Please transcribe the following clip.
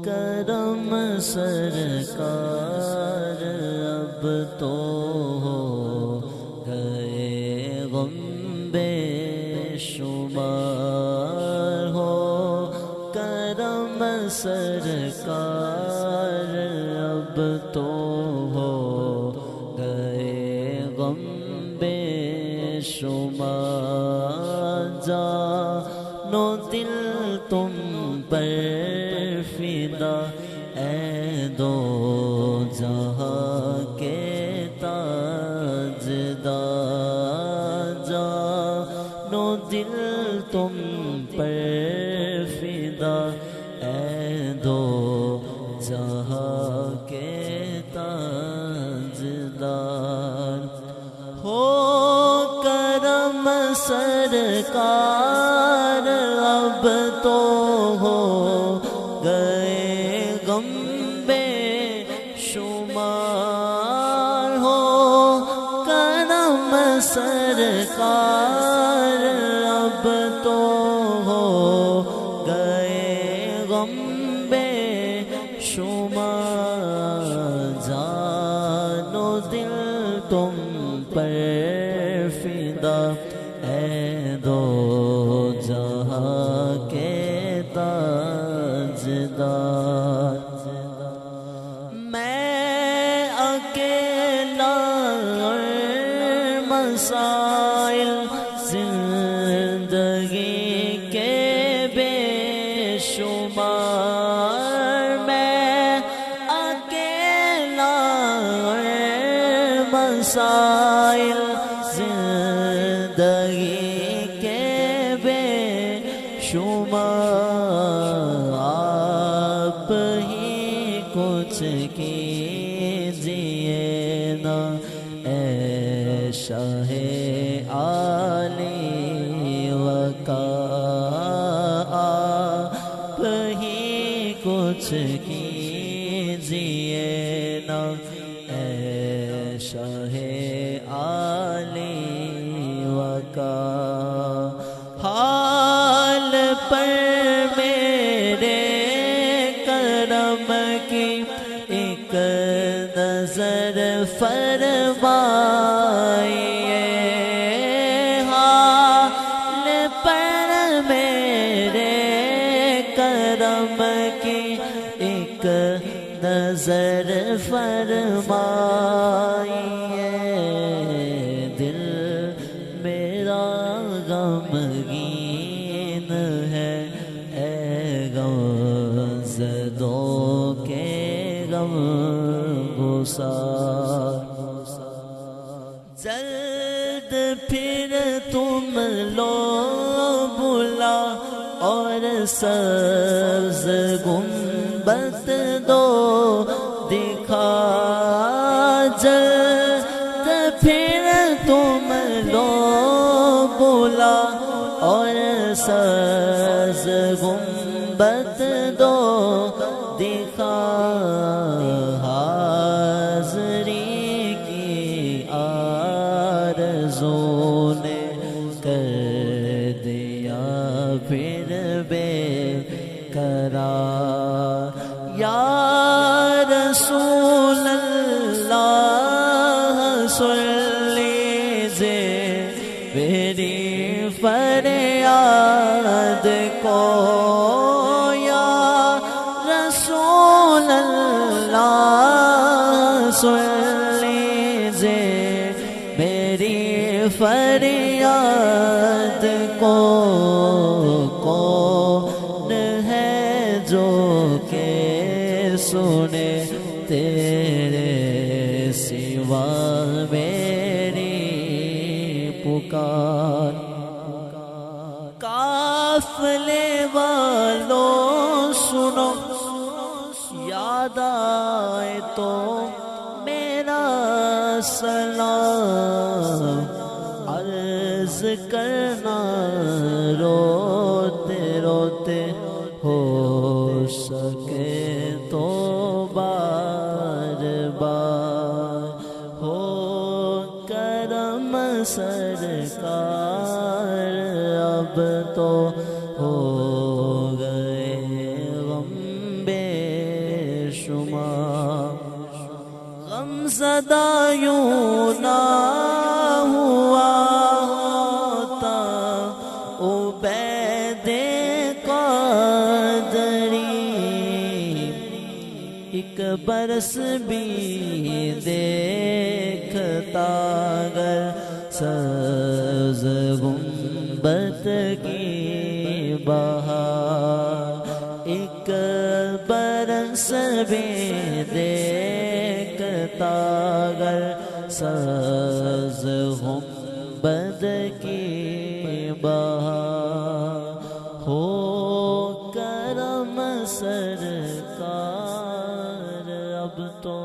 کرم سرکار اب تو ہو گئے غم بے شمار ہو کرم سرکار اب تو ہو گئے غم بے شمار جانو دل تم پر فدا اے دو جہاں کے تاجدار جانو دل تم پر فدا اے دو جہاں کے تاجدار ہو کرم سرکار اب تو ہو گئے غم بے شمار ہو کرم سرکار اب تو ہو گئے غم بے شمار جانو دل تم پر فدا اے دو جہاں کے تاجدار میں اکیلا مسائل زندگی کے بے شمار میں اکیلا مسائل زندگی کے بے شمار آپ ہی کچھ کیجیے نا اے شاہ عالی وقار آپ ہی کچھ کیجیے نا اے شاہ عالی وقار حال پر میرے کرم کی ایک نظر فرمائیے حال پر میرے کرم کی ایک نظر فرمائیے دل میرا غمگین ہے اے غم زدوں کے غم گسار جلد پھر تم لو بلا اور سبز گنبد دو دکھا جلد پھر تم لو بلا اور سبز گنبد دو دکھا حاضری کی آرزو نے کر دیا پھر بے قرار یا رسول اللہ سن لیجیے میری فریاد کو یا رسول اللہ سن لیجیے میری فریاد کو کون ہے جو کہ سنے تیرے سوا میری پکار قافلے والوں سنو یاد آئے تو میرا سلام عرض کرنا روتے روتے ہو سکے تو بار بار ہو کرم سرکار اب تو ہو گئے غم بے شمار غم زدہ یوں نہ ہوا ہوتا عبید قادری ایک برس بھی دیکھتا گر سبز گنبد کی بہار ایک برس بھی دیکھتا گر سبز گنبد کی بہار ہو کرم سرکار اب تو